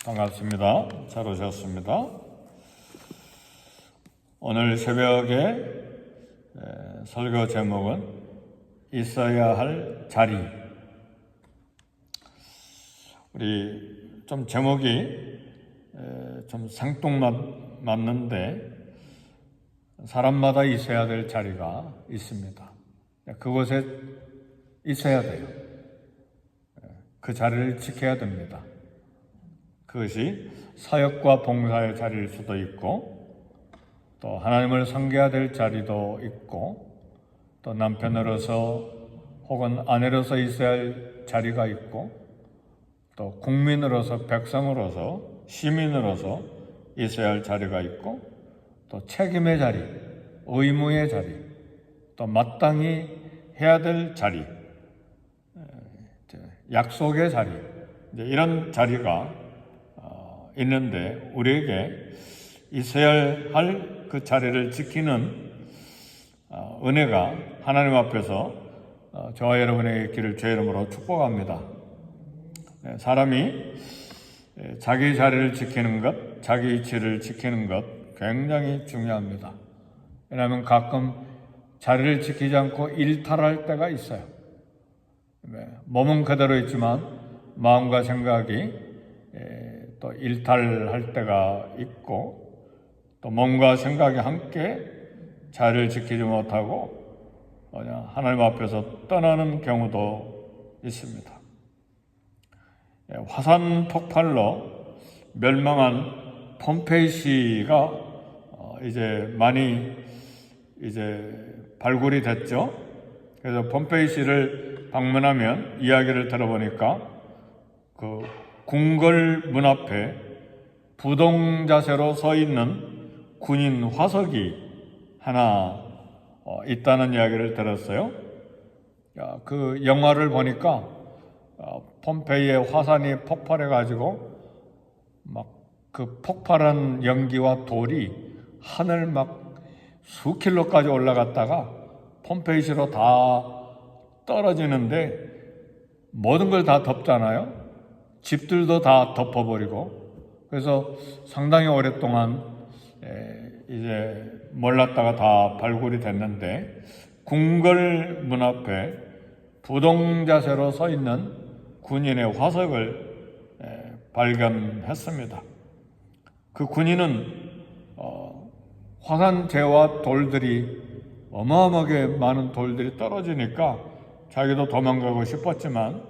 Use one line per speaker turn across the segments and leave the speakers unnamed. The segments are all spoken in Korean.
반갑습니다. 잘 오셨습니다. 오늘 새벽에 설교 제목은 있어야 할 자리. 우리 좀 제목이 좀 생뚱맞는데 사람마다 있어야 될 자리가 있습니다. 그곳에 있어야 돼요. 그 자리를 지켜야 됩니다. 그것이 사역과 봉사의 자리일 수도 있고, 또 하나님을 섬겨야 될 자리도 있고, 또 남편으로서 혹은 아내로서 있어야 할 자리가 있고, 또 국민으로서, 백성으로서, 시민으로서 있어야 할 자리가 있고, 또 책임의 자리, 의무의 자리, 또 마땅히 해야 될 자리, 약속의 자리, 이런 자리가 있는데, 우리에게 있어야 할 그 자리를 지키는 은혜가 하나님 앞에서 저와 여러분에게 있기를 주의 이름으로 축복합니다. 사람이 자기 자리를 지키는 것, 자기 위치를 지키는 것 굉장히 중요합니다. 왜냐하면 가끔 자리를 지키지 않고 일탈할 때가 있어요. 몸은 그대로 있지만 마음과 생각이 또 일탈할 때가 있고, 또 몸과 생각이 함께 자리를 지키지 못하고 하나님 앞에서 떠나는 경우도 있습니다. 화산 폭발로 멸망한 폼페이시가 이제 많이 발굴이 됐죠. 그래서 폼페이시를 방문하면 이야기를 들어보니까 그 궁궐 문 앞에 부동 자세로 서 있는 군인 화석이 하나 있다는 이야기를 들었어요. 그 영화를 보니까 폼페이의 화산이 폭발해가지고 막 그 폭발한 연기와 돌이 하늘 막 수킬로까지 올라갔다가 폼페이시로 다 떨어지는데 모든 걸 다 덮잖아요. 집들도 다 덮어버리고, 그래서 상당히 오랫동안 이제 몰랐다가 다 발굴이 됐는데, 궁궐 문 앞에 부동자세로 서 있는 군인의 화석을 발견했습니다. 그 군인은 화산재와 돌들이 어마어마하게 많은 돌들이 떨어지니까 자기도 도망가고 싶었지만,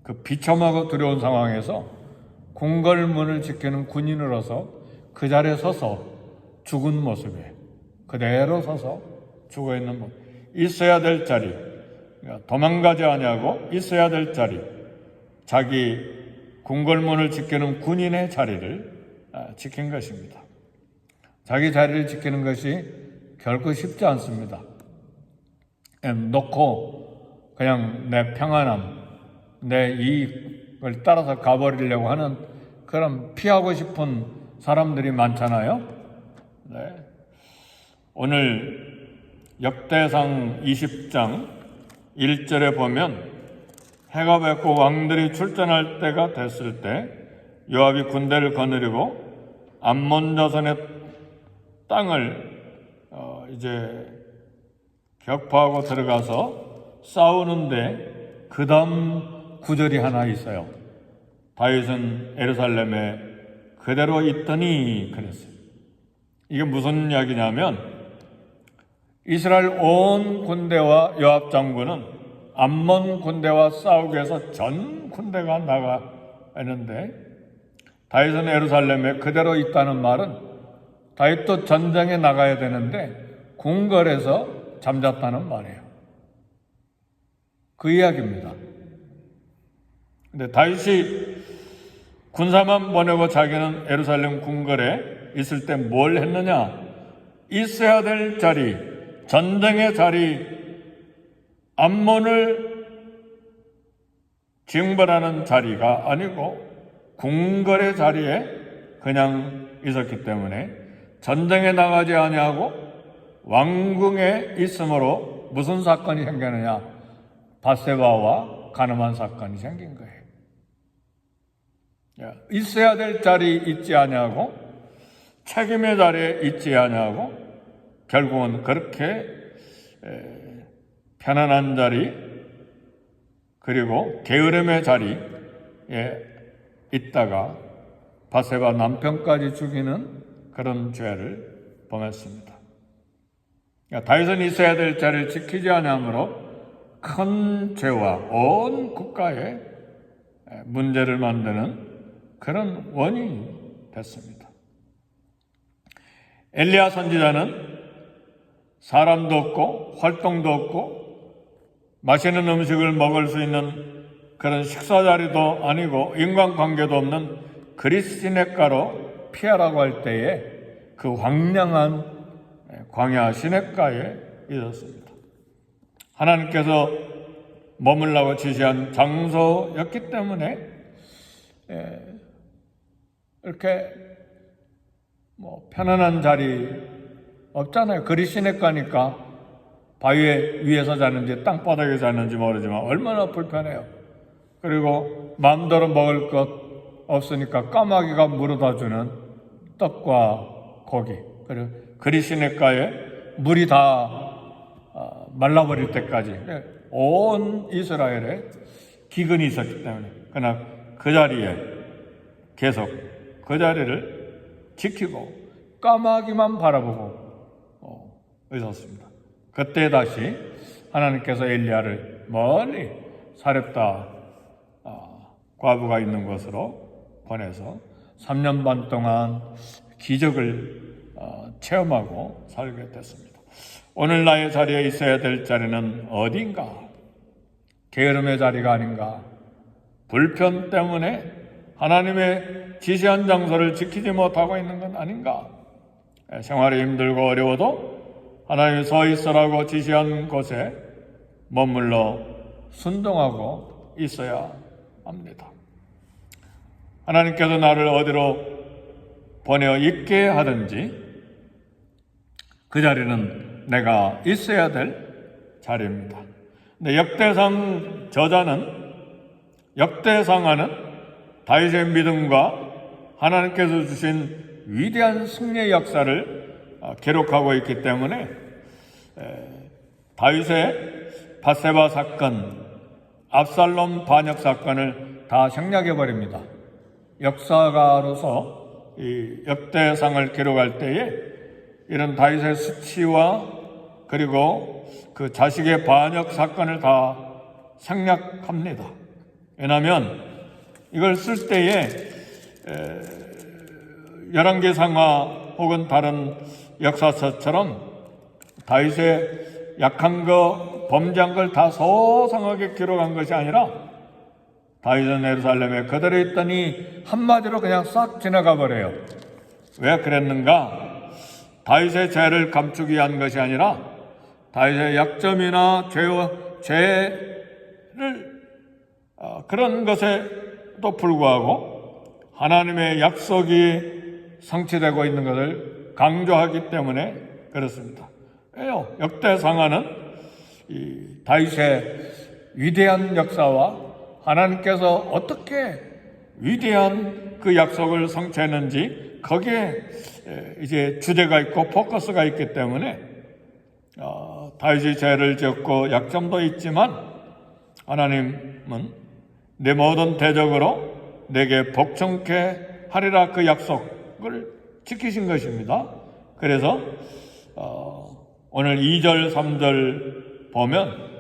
그 비참하고 두려운 상황에서 궁궐문을 지키는 군인으로서 그 자리에 서서 죽은 모습에 그대로 서서 죽어있는 모습, 있어야 될 자리, 도망가지 아니하고 있어야 될 자리, 자기 궁궐문을 지키는 군인의 자리를 지킨 것입니다. 자기 자리를 지키는 것이 결코 쉽지 않습니다. 놓고 그냥 내 평안함, 내 이익을 따라서 가버리려고 하는 그런 피하고 싶은 사람들이 많잖아요. 오늘 역대상 20장 1절에 보면, 해가 밝고 왕들이 출전할 때가 됐을 때 요압이 군대를 거느리고 암몬 자손의 땅을 이제 격파하고 들어가서 싸우는데 그 다음 구절이 하나 있어요. 다윗은 예루살렘에 그대로 있더니 그랬어요. 이게 무슨 이야기냐면, 이스라엘 온 군대와 요압 장군은 암몬 군대와 싸우기 위해서 전 군대가 나가 있는데, 다윗은 예루살렘에 그대로 있다는 말은 다윗도 전쟁에 나가야 되는데 궁궐에서 잠잤다는 말이에요. 그 이야기입니다. 근데 다윗이 군사만 보내고 자기는 예루살렘 궁궐에 있을 때 뭘 했느냐? 있어야 될 자리, 전쟁의 자리, 암몬을 징벌하는 자리가 아니고 궁궐의 자리에 그냥 있었기 때문에 전쟁에 나가지 아니하고 왕궁에 있으므로 무슨 사건이 생기느냐? 바세바와 가늠한 사건이 생긴 거예요. 있어야 될 자리 있지 아니하고 책임의 자리에 있지 아니하고 결국은 그렇게 편안한 자리 그리고 게으름의 자리에 있다가 바세바 남편까지 죽이는 그런 죄를 범했습니다. 다윗은 있어야 될 자리를 지키지 아니하므로 큰 죄와 온 국가에 문제를 만드는 그런 원인이 됐습니다. 엘리야 선지자는 사람도 없고 활동도 없고 맛있는 음식을 먹을 수 있는 그런 식사 자리도 아니고 인간관계도 없는 그리스시냇가로 피하라고 할 때에 그 황량한 광야 시냇가에 있었습니다. 하나님께서 머물라고 지시한 장소였기 때문에 이렇게 편안한 자리 없잖아요. 그리시냇가니까 바위 위에서 자는지 땅바닥에 자는지 모르지만 얼마나 불편해요. 그리고 마음대로 먹을 것 없으니까 까마귀가 물어다 주는 떡과 고기, 그리고 그리시냇가에 물이 다 말라버릴 때까지 온 이스라엘에 기근이 있었기 때문에 그러나 그 자리에 계속 그 자리를 지키고 까마귀만 바라보고 있었습니다. 그때 다시 하나님께서 엘리야를 멀리 사렙다 과부가 있는 곳으로 보내서 3년 반 동안 기적을 체험하고 살게 됐습니다. 오늘 나의 자리에 있어야 될 자리는 어딘가? 게으름의 자리가 아닌가? 불편 때문에 하나님의 지시한 장소를 지키지 못하고 있는 건 아닌가? 생활이 힘들고 어려워도 하나님이 서 있으라고 지시한 곳에 머물러 순종하고 있어야 합니다. 하나님께서 나를 어디로 보내어 있게 하든지 그 자리는 내가 있어야 될 자리입니다. 근데 역대상 저자는 역대상하는 다윗의 믿음과 하나님께서 주신 위대한 승리의 역사를 기록하고 있기 때문에 다윗의 바세바 사건, 압살롬 반역 사건을 다 생략해 버립니다. 역사가로서 이 역대상을 기록할 때에 이런 다윗의 수치와 그리고 그 자식의 반역 사건을 다 생략합니다. 왜냐하면 이걸 쓸 때에 열왕기상하 혹은 다른 역사서처럼 다윗의 약한 거, 범죄한 걸 다 소상하게 기록한 것이 아니라 다윗은 예루살렘에 그대로 있더니 한마디로 그냥 싹 지나가 버려요. 왜 그랬는가? 다윗의 죄를 감추기 위한 것이 아니라 다윗의 약점이나 죄를 그런 것에도 불구하고 하나님의 약속이 성취되고 있는 것을 강조하기 때문에 그렇습니다. 왜요? 역대상하는 이 다윗의 위대한 역사와 하나님께서 어떻게 위대한 그 약속을 성취했는지 거기에 이제 주제가 있고 포커스가 있기 때문에 다윗이 죄를 지었고 약점도 있지만 하나님은 내 모든 대적으로 내게 복종케 하리라 그 약속을 지키신 것입니다. 그래서 오늘 2절 3절 보면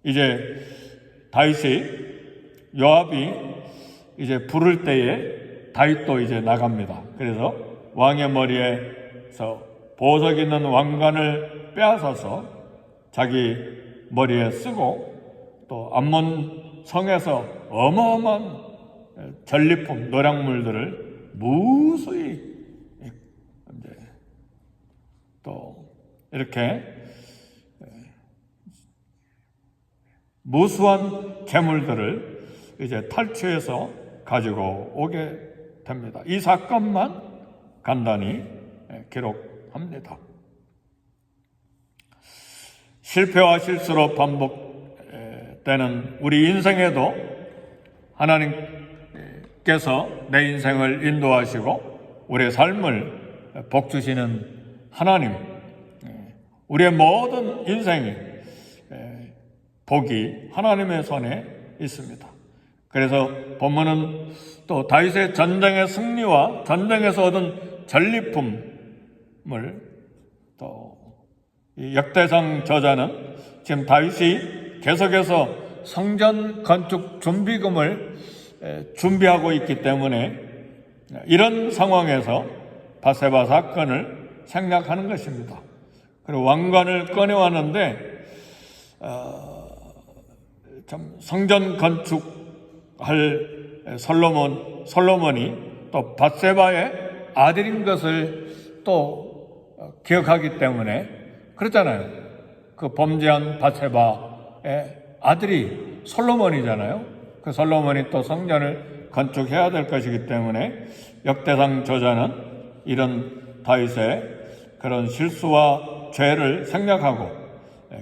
이제 다윗이 요압이 이제 부를 때에 다윗도 이제 나갑니다. 그래서 왕의 머리에서 보석 있는 왕관을 빼앗아서 자기 머리에 쓰고 또 암몬 성에서 어마어마한 전리품 노량물들을 무수히 이제 또 이렇게 무수한 재물들을 이제 탈취해서 가지고 오게 됩니다. 이 사건만 간단히 기록합니다. 실패와 실수로 반복되는 우리 인생에도 하나님 주께서 내 인생을 인도하시고 우리의 삶을 복주시는 하나님, 우리의 모든 인생이 복이 하나님의 손에 있습니다. 그래서 본문은 또 다윗의 전쟁의 승리와 전쟁에서 얻은 전리품을 또 이 역대상 저자는 지금 다윗이 계속해서 성전 건축 준비금을 준비하고 있기 때문에 이런 상황에서 밧세바 사건을 생략하는 것입니다. 그리고 왕관을 꺼내왔는데 참 성전 건축할 솔로몬이 또 밧세바의 아들인 것을 또 기억하기 때문에 그렇잖아요. 그 범죄한 밧세바의 아들이 솔로몬이잖아요. 그 솔로몬이 또 성전을 건축해야 될 것이기 때문에 역대상 저자는 이런 다윗의 그런 실수와 죄를 생략하고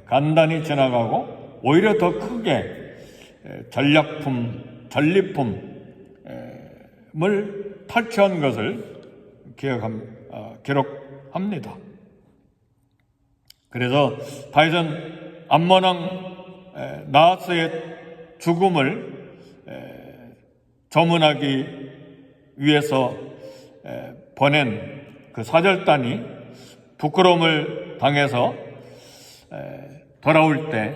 간단히 지나가고 오히려 더 크게 전리품을 탈취한 것을 기록합니다. 그래서 다윗은 암몬 왕 나하스의 죽음을 조문하기 위해서 보낸 그 사절단이 부끄러움을 당해서 돌아올 때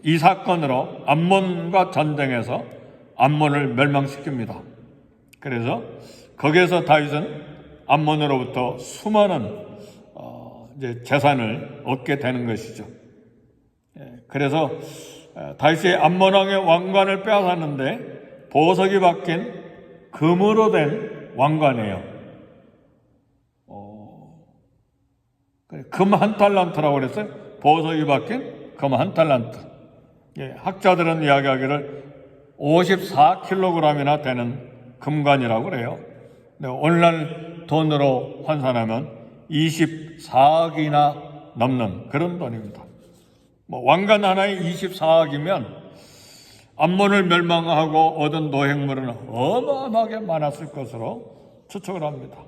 이 사건으로 암몬과 전쟁에서 암몬을 멸망시킵니다. 그래서 거기에서 다윗은 암몬으로부터 수많은 재산을 얻게 되는 것이죠. 그래서 다윗이 암몬 왕의 왕관을 빼앗았는데 보석이 박힌 금으로 된 왕관이에요. 금 한 탈란트라고 그랬어요. 보석이 박힌 금 한 탈란트. 학자들은 이야기하기를 54kg이나 되는 금관이라고 그래요. 오늘날 돈으로 환산하면 24억이나 넘는 그런 돈입니다. 왕관 하나에 24억이면 암몬을 멸망하고 얻은 노획물은 어마어마하게 많았을 것으로 추측을 합니다.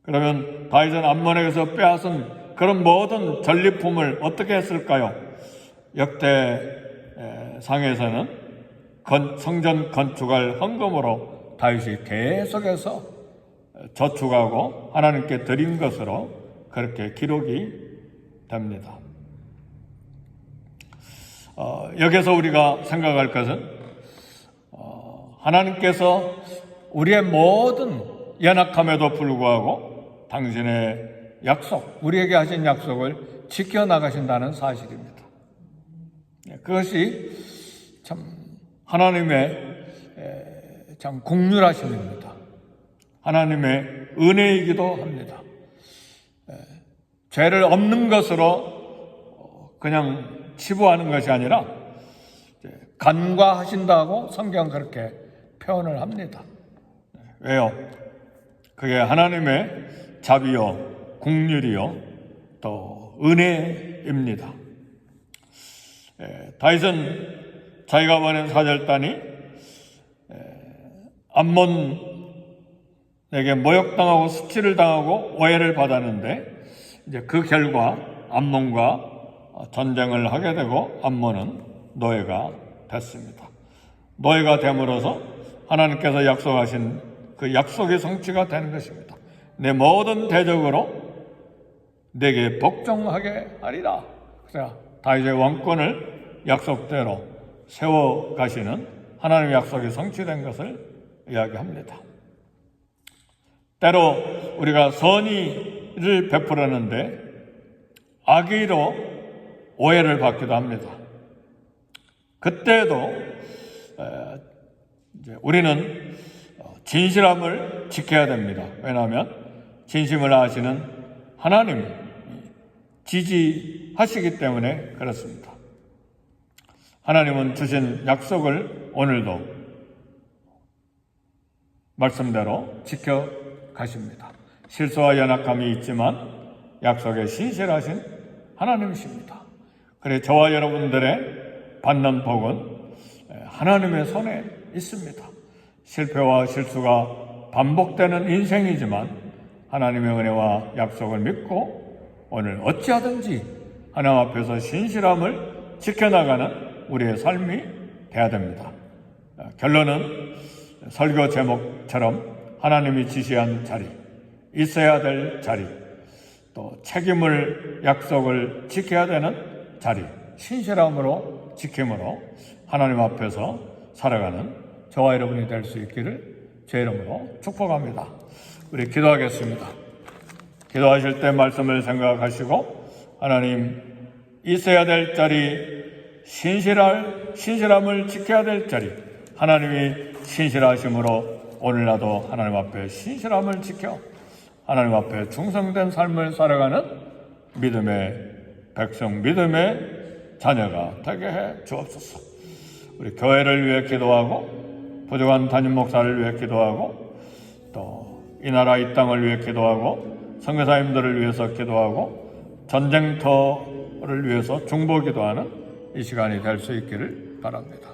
그러면 다윗은 암몬에게서 빼앗은 그런 모든 전리품을 어떻게 했을까요? 역대상에서는 성전 건축할 헌금으로 다윗이 계속해서 저축하고 하나님께 드린 것으로 그렇게 기록이 됩니다. 여기서 우리가 생각할 것은 하나님께서 우리의 모든 연약함에도 불구하고 당신의 약속, 우리에게 하신 약속을 지켜나가신다는 사실입니다. 그것이 참 하나님의 참 긍휼하심입니다. 하나님의 은혜이기도 합니다. 죄를 없는 것으로 그냥 치부하는 것이 아니라 간과하신다고 성경은 그렇게 표현을 합니다. 왜요? 그게 하나님의 자비요, 긍휼이요, 또 은혜입니다. 다윗은 자기가 보낸 사절단이 암몬에게 모욕당하고 수치를 당하고 오해를 받았는데 이제 그 결과 암몬과 전쟁을 하게 되고 암몬은 노예가 됐습니다. 노예가 됨으로써 하나님께서 약속하신 그 약속의 성취가 되는 것입니다. 내 모든 대적으로 내게 복종하게 하리라. 그래서 다윗의 왕권을 약속대로 세워가시는 하나님의 약속이 성취된 것을 이야기합니다. 때로 우리가 선의를 베풀었는데 악의로 오해를 받기도 합니다. 그때도 우리는 진실함을 지켜야 됩니다. 왜냐하면 진심을 아시는 하나님이 지지하시기 때문에 그렇습니다. 하나님은 주신 약속을 오늘도 말씀대로 지켜가십니다. 실수와 연약함이 있지만 약속에 신실하신 하나님이십니다. 그래 저와 여러분들의 받는 복은 하나님의 손에 있습니다. 실패와 실수가 반복되는 인생이지만 하나님의 은혜와 약속을 믿고 오늘 어찌하든지 하나님 앞에서 신실함을 지켜나가는 우리의 삶이 되어야 됩니다. 결론은 설교 제목처럼 하나님이 지시한 자리, 있어야 될 자리, 또 책임을 약속을 지켜야 되는 자리, 신실함으로 지킴으로 하나님 앞에서 살아가는 저와 여러분이 될 수 있기를 제 이름으로 축복합니다. 우리 기도하겠습니다. 기도하실 때 말씀을 생각하시고 하나님 있어야 될 자리, 신실함을 지켜야 될 자리, 하나님이 신실하심으로 오늘 나도 하나님 앞에 신실함을 지켜 하나님 앞에 충성된 삶을 살아가는 믿음의 백성, 믿음의 자녀가 되게 해 주옵소서. 우리 교회를 위해 기도하고 부족한 담임 목사를 위해 기도하고 또 이 나라 이 땅을 위해 기도하고 선교사님들을 위해서 기도하고 전쟁터를 위해서 중보 기도하는 이 시간이 될 수 있기를 바랍니다.